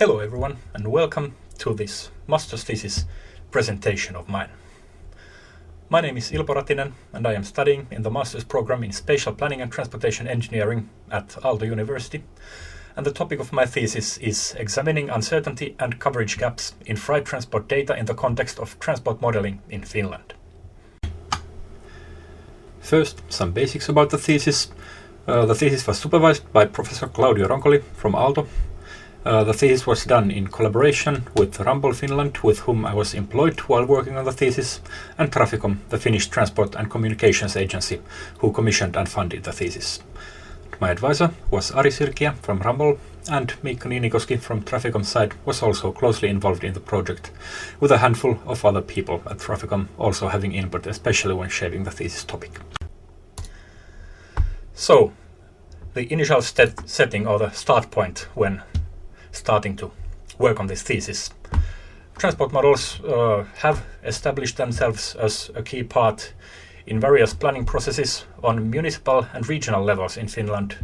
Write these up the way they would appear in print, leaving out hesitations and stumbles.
Hello everyone, and welcome to this master's thesis presentation of mine. My name is Ilpo Ratinen, and I am studying in the master's program in Spatial Planning and Transportation Engineering at Aalto University, and the topic of my thesis is examining uncertainty and coverage gaps in freight transport data in the context of transport modeling in Finland. First, some basics about the thesis. The thesis was supervised by Professor Claudio Roncoli from Aalto. The thesis was done in collaboration with Ramboll Finland, with whom I was employed while working on the thesis, and Traficom, the Finnish transport and communications agency, who commissioned and funded the thesis. My advisor was Ari Sirkiä from Ramboll, and Mikko Niinikoski from Traficom side was also closely involved in the project, with a handful of other people at Traficom also having input, especially when shaping the thesis topic. So, the initial setting or the start point when starting to work on this thesis. Transport models have established themselves as a key part in various planning processes on municipal and regional levels in Finland,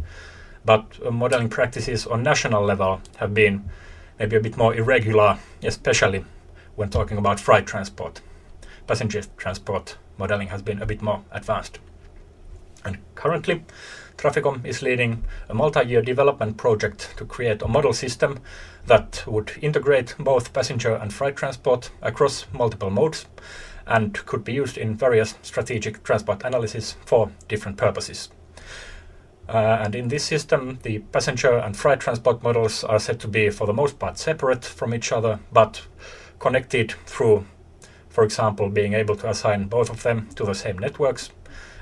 but modeling practices on national level have been maybe a bit more irregular, especially when talking about freight transport. Passenger transport modeling has been a bit more advanced. And currently, Traficom is leading a multi-year development project to create a model system that would integrate both passenger and freight transport across multiple modes and could be used in various strategic transport analysis for different purposes. And in this system, the passenger and freight transport models are said to be for the most part separate from each other, but connected through, for example, being able to assign both of them to the same networks,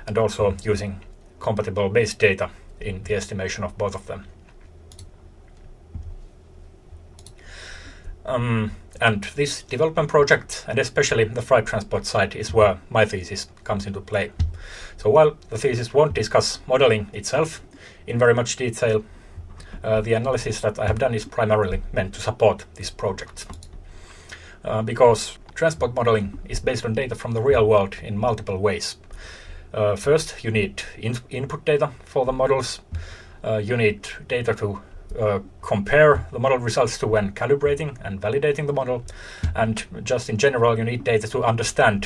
and also using compatible base data in the estimation of both of them. And this development project, and especially the freight transport side, is where my thesis comes into play. So while the thesis won't discuss modeling itself in very much detail, the analysis that I have done is primarily meant to support this project. Because transport modeling is based on data from the real world in multiple ways. First, you need input data for the models. You need data to compare the model results to when calibrating and validating the model. And just in general, you need data to understand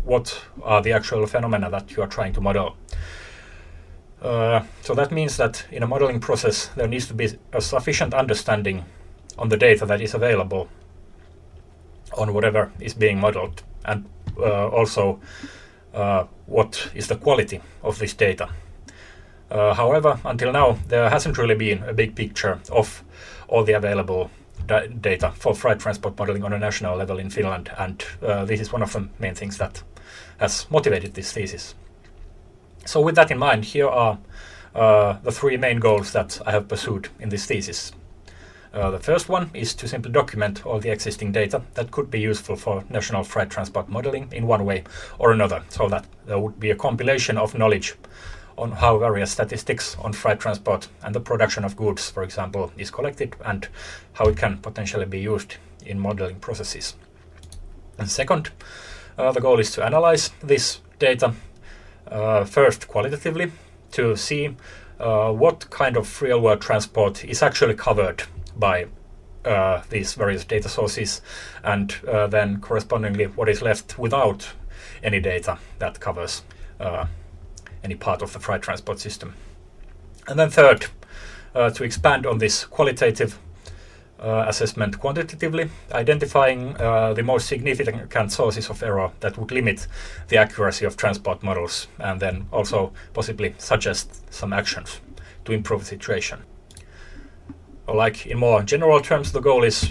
what are the actual phenomena that you are trying to model. So that means that in a modeling process, there needs to be a sufficient understanding on the data that is available on whatever is being modeled, and also what is the quality of this data. However, until now, there hasn't really been a big picture of all the available data for freight transport modeling on a national level in Finland, and this is one of the main things that has motivated this thesis. So with that in mind, here are the three main goals that I have pursued in this thesis. The first one is to simply document all the existing data that could be useful for national freight transport modeling in one way or another, so that there would be a compilation of knowledge on how various statistics on freight transport and the production of goods, for example, is collected and how it can potentially be used in modeling processes. And second, the goal is to analyze this data first qualitatively to see what kind of real-world transport is actually covered by these various data sources, and then correspondingly what is left without any data that covers any part of the freight transport system. And then third, to expand on this qualitative assessment quantitatively, identifying the most significant sources of error that would limit the accuracy of transport models, and then also possibly suggest some actions to improve the situation. Like in more general terms, the goal is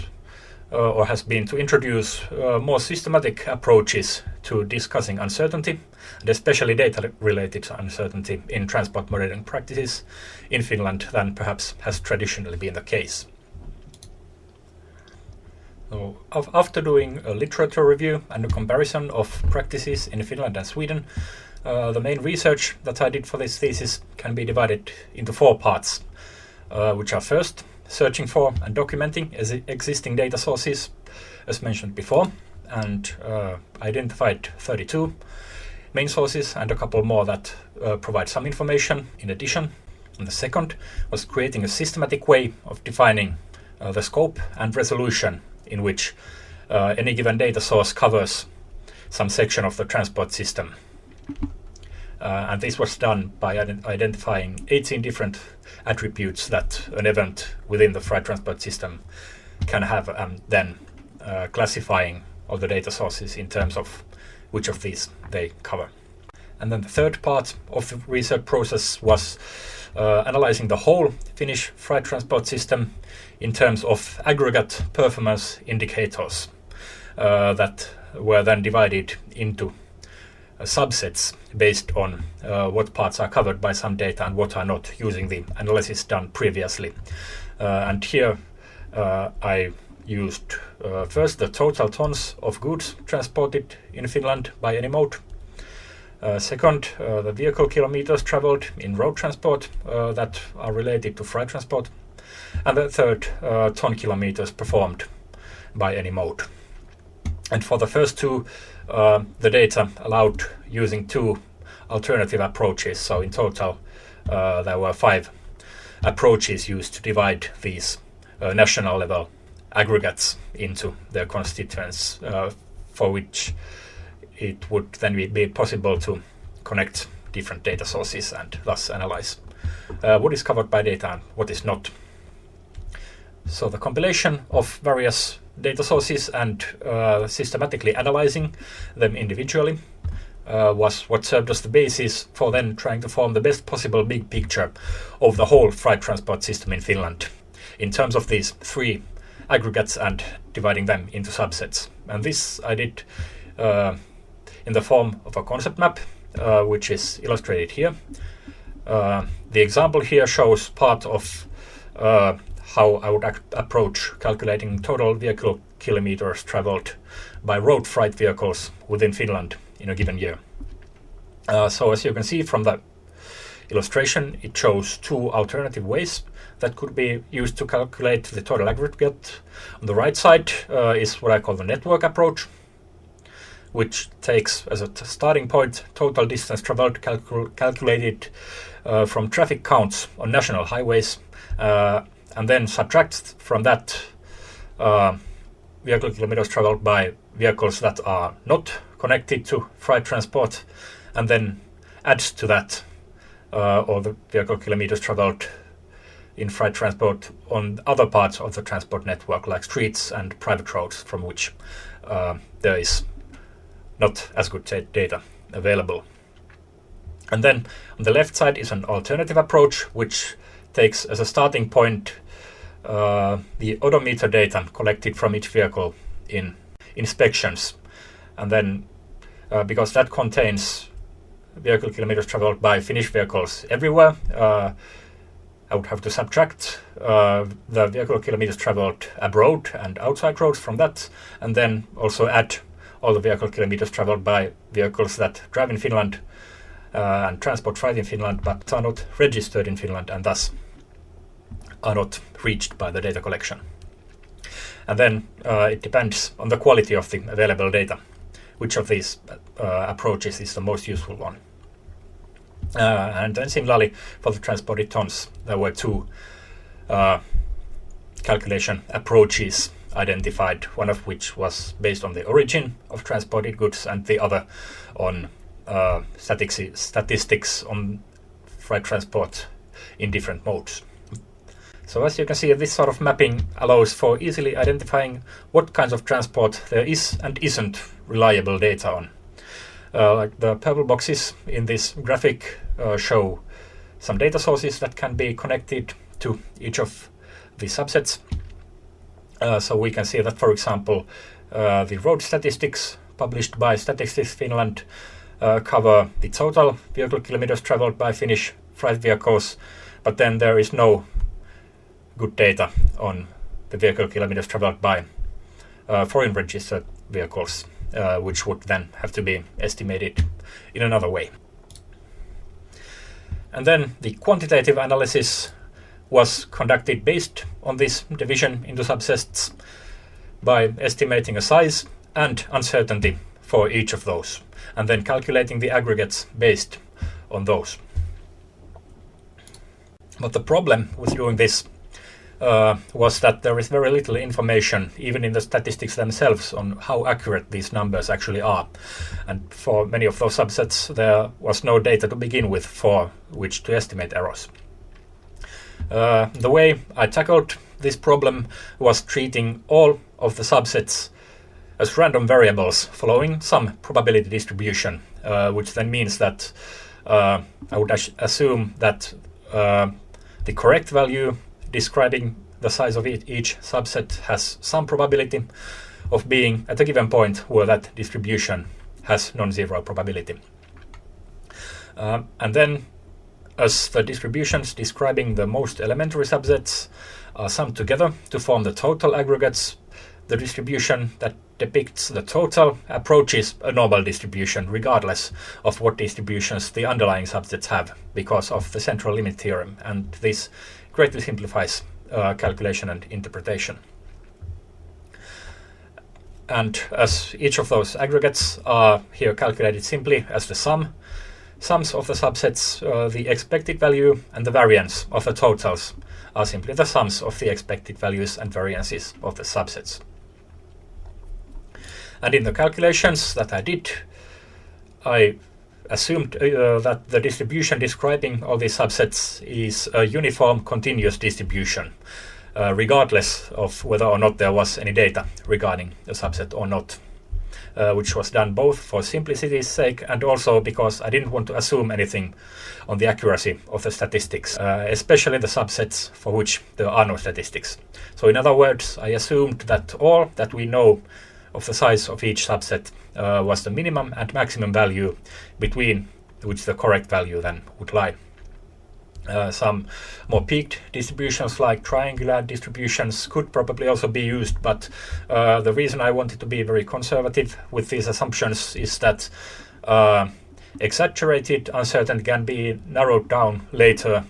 or has been to introduce more systematic approaches to discussing uncertainty, and especially data-related uncertainty in transport modeling practices in Finland than perhaps has traditionally been the case. So, after doing a literature review and a comparison of practices in Finland and Sweden, the main research that I did for this thesis can be divided into 4 parts, which are first, searching for and documenting existing data sources, as mentioned before, and identified 32 main sources and a couple more that provide some information in addition. And the second was creating a systematic way of defining the scope and resolution in which any given data source covers some section of the transport system. And this was done by identifying 18 different attributes that an event within the freight transport system can have, and then classifying all the data sources in terms of which of these they cover. And then the third part of the research process was analyzing the whole Finnish freight transport system in terms of aggregate performance indicators that were then divided into subsets based on what parts are covered by some data and what are not, using the analysis done previously. And here I used first the total tons of goods transported in Finland by any mode. Second, the vehicle kilometers traveled in road transport that are related to freight transport. And the third, ton kilometers performed by any mode. And for the first two, the data allowed using two alternative approaches. So in total, there were 5 approaches used to divide these national level aggregates into their constituents, for which it would then be possible to connect different data sources and thus analyze what is covered by data and what is not. So the compilation of various data sources and systematically analyzing them individually was what served as the basis for then trying to form the best possible big picture of the whole freight transport system in Finland in terms of these 3 aggregates and dividing them into subsets. And this I did in the form of a concept map, which is illustrated here. The example here shows part of how I would approach calculating total vehicle kilometers traveled by road freight vehicles within Finland in a given year. So as you can see from the illustration, it shows 2 alternative ways that could be used to calculate the total aggregate. On the right side is what I call the network approach, which takes as a starting point total distance traveled calculated from traffic counts on national highways, and then subtracts from that vehicle kilometers traveled by vehicles that are not connected to freight transport, and then adds to that all the vehicle kilometers traveled in freight transport on other parts of the transport network, like streets and private roads, from which there is not as good data available. And then on the left side is an alternative approach, which takes as a starting point the odometer data collected from each vehicle in inspections. And then because that contains vehicle kilometers traveled by Finnish vehicles everywhere, I would have to subtract the vehicle kilometers traveled abroad and outside roads from that, and then also add all the vehicle kilometers traveled by vehicles that drive in Finland and transport freight in Finland, but are not registered in Finland and thus are not reached by the data collection. And then it depends on the quality of the available data, which of these approaches is the most useful one. And then similarly for the transported tons, there were 2 calculation approaches identified, one of which was based on the origin of transported goods and the other on statistics on freight transport in different modes. So as you can see, this sort of mapping allows for easily identifying what kinds of transport there is and isn't reliable data on. Like the purple boxes in this graphic show some data sources that can be connected to each of the subsets. So we can see that, for example, the road statistics published by Statistics Finland cover the total vehicle kilometers traveled by Finnish freight vehicles, but then there is no good data on the vehicle kilometers traveled by foreign registered vehicles, which would then have to be estimated in another way. And then the quantitative analysis was conducted based on this division into subsets by estimating a size and uncertainty for each of those, and then calculating the aggregates based on those. But the problem with doing this was that there is very little information, even in the statistics themselves, on how accurate these numbers actually are. And for many of those subsets, there was no data to begin with for which to estimate errors. The way I tackled this problem was treating all of the subsets as random variables following some probability distribution, which then means that I would assume that the correct value describing the size of each subset has some probability of being at a given point where that distribution has non-zero probability. And then, as the distributions describing the most elementary subsets are summed together to form the total aggregates, the distribution that depicts the total approaches a normal distribution regardless of what distributions the underlying subsets have because of the central limit theorem, and this greatly simplifies calculation and interpretation. And as each of those aggregates are here calculated simply as the sums of the subsets, the expected value and the variance of the totals are simply the sums of the expected values and variances of the subsets. And in the calculations that I did, I assumed that the distribution describing all these subsets is a uniform continuous distribution, regardless of whether or not there was any data regarding the subset or not, which was done both for simplicity's sake and also because I didn't want to assume anything on the accuracy of the statistics, especially the subsets for which there are no statistics. So in other words, I assumed that all that we know of the size of each subset was the minimum and maximum value between which the correct value then would lie. Some more peaked distributions like triangular distributions could probably also be used, but the reason I wanted to be very conservative with these assumptions is that exaggerated uncertainty can be narrowed down later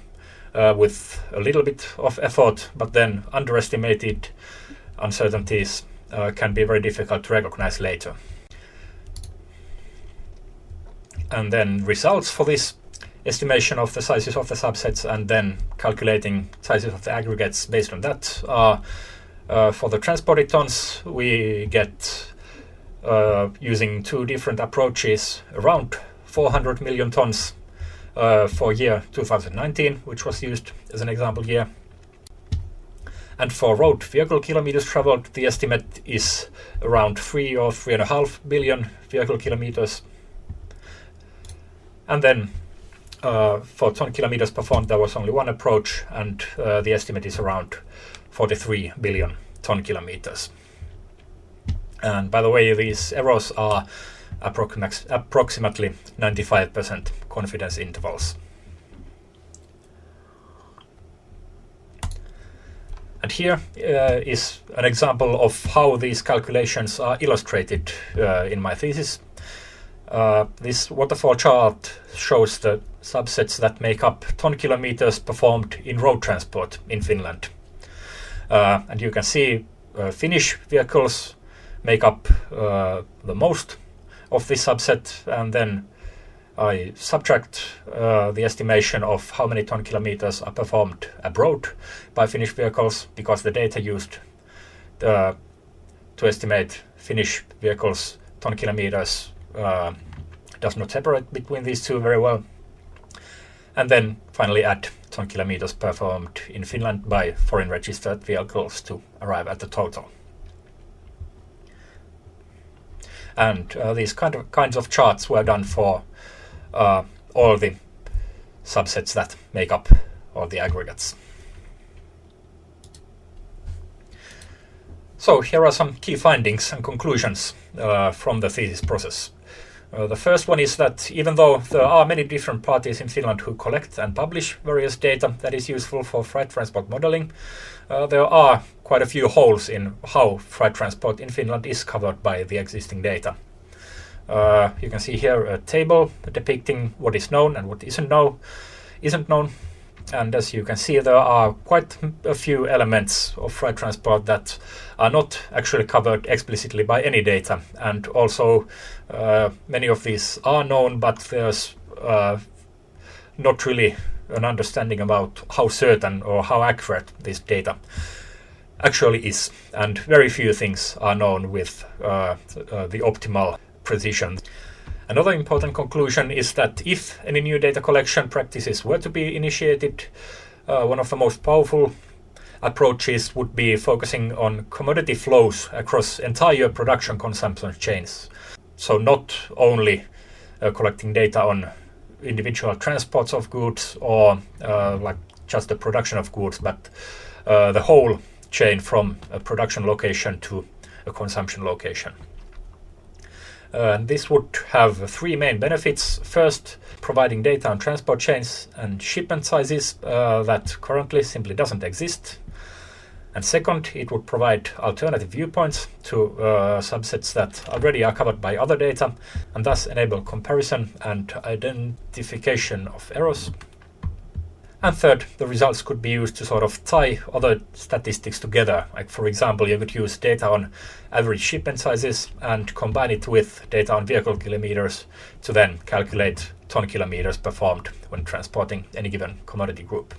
with a little bit of effort, but then underestimated uncertainties can be very difficult to recognize later. And then results for this estimation of the sizes of the subsets and then calculating sizes of the aggregates based on that are for the transported tons we get using two different approaches around 400 million tons for year 2019, which was used as an example year. And for road vehicle kilometers traveled, the estimate is around 3 or 3.5 billion vehicle kilometers. And then for ton kilometers performed, there was only one approach, and the estimate is around 43 billion ton kilometers. And by the way, these errors are approximately 95% confidence intervals. And here is an example of how these calculations are illustrated in my thesis. This waterfall chart shows the subsets that make up ton kilometers performed in road transport in Finland. And you can see Finnish vehicles make up the most of this subset, and then I subtract the estimation of how many ton kilometers are performed abroad by Finnish vehicles, because the data used to estimate Finnish vehicles ton kilometers does not separate between these two very well. And then finally add ton kilometers performed in Finland by foreign registered vehicles to arrive at the total. And these kinds of charts were done for all the subsets that make up all the aggregates. So here are some key findings and conclusions from the thesis process. The first one is that even though there are many different parties in Finland who collect and publish various data that is useful for freight transport modeling, there are quite a few holes in how freight transport in Finland is covered by the existing data. You can see here a table depicting what is known and what isn't known. And as you can see, there are quite a few elements of freight transport that are not actually covered explicitly by any data. And also many of these are known, but there's not really an understanding about how certain or how accurate this data actually is. And very few things are known with the optimal precision. Another important conclusion is that if any new data collection practices were to be initiated, one of the most powerful approaches would be focusing on commodity flows across entire production consumption chains. So not only collecting data on individual transports of goods or like just the production of goods, but the whole chain from a production location to a consumption location. This would have three main benefits. First, providing data on transport chains and shipment sizes that currently simply doesn't exist. And second, it would provide alternative viewpoints to subsets that already are covered by other data, and thus enable comparison and identification of errors. And third, the results could be used to sort of tie other statistics together. Like, for example, you could use data on average shipment sizes and combine it with data on vehicle kilometers to then calculate ton kilometers performed when transporting any given commodity group.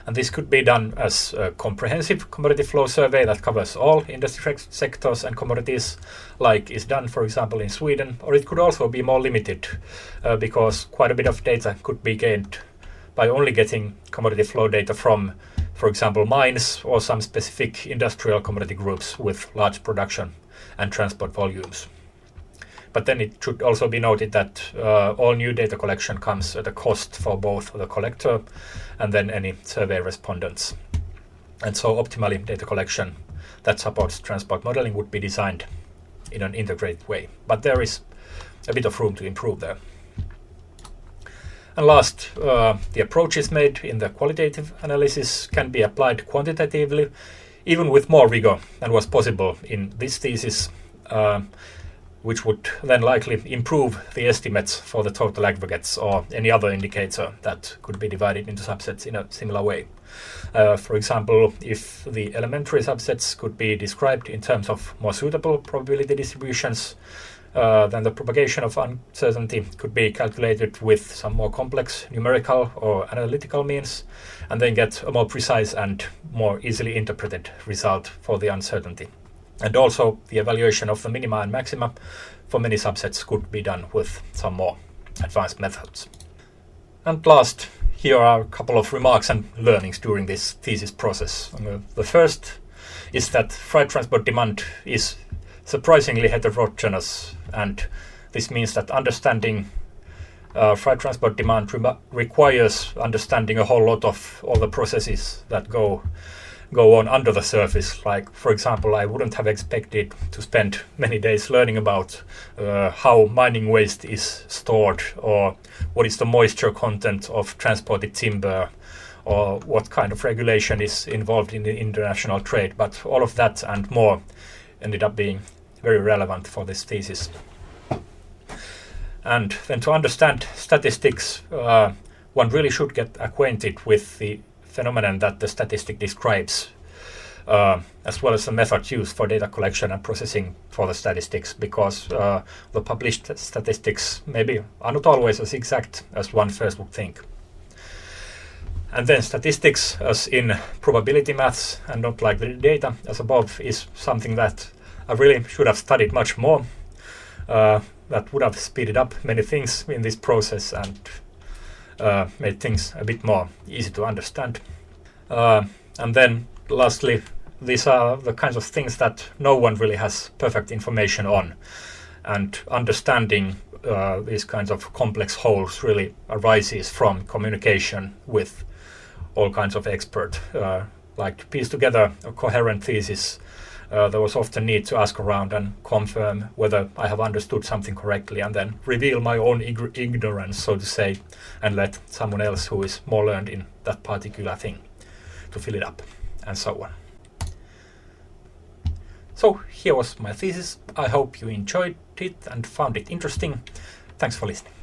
And this could be done as a comprehensive commodity flow survey that covers all industry sectors and commodities, like is done, for example, in Sweden. Or it could also be more limited because quite a bit of data could be gained by only getting commodity flow data from, for example, mines or some specific industrial commodity groups with large production and transport volumes. But then it should also be noted that all new data collection comes at a cost for both the collector and then any survey respondents. And so optimally, data collection that supports transport modeling would be designed in an integrated way. But there is a bit of room to improve there. And last, the approaches made in the qualitative analysis can be applied quantitatively, even with more rigor than was possible in this thesis, which would then likely improve the estimates for the total aggregates or any other indicator that could be divided into subsets in a similar way. For example, if the elementary subsets could be described in terms of more suitable probability distributions, then the propagation of uncertainty could be calculated with some more complex numerical or analytical means, and then get a more precise and more easily interpreted result for the uncertainty. And also, the evaluation of the minima and maxima for many subsets could be done with some more advanced methods. And last, here are a couple of remarks and learnings during this thesis process. The first is that freight transport demand is surprisingly heterogeneous, and this means that understanding freight transport demand requires understanding a whole lot of all the processes that go on under the surface. Like, for example, I wouldn't have expected to spend many days learning about how mining waste is stored, or what is the moisture content of transported timber, or what kind of regulation is involved in the international trade. But all of that and more ended up being very relevant for this thesis. And then to understand statistics, one really should get acquainted with the phenomenon that the statistic describes, as well as the method used for data collection and processing for the statistics, because the published statistics maybe are not always as exact as one first would think. And then statistics, as in probability maths and not like the data as above, is something that I really should have studied much more. That would have speeded up many things in this process and made things a bit more easy to understand. And then lastly, these are the kinds of things that no one really has perfect information on. And understanding these kinds of complex wholes really arises from communication with all kinds of experts. Like to piece together a coherent thesis, there was often need to ask around and confirm whether I have understood something correctly, and then reveal my own ignorance, so to say, and let someone else who is more learned in that particular thing to fill it up, and so on. So here was my thesis. I hope you enjoyed it and found it interesting. Thanks for listening.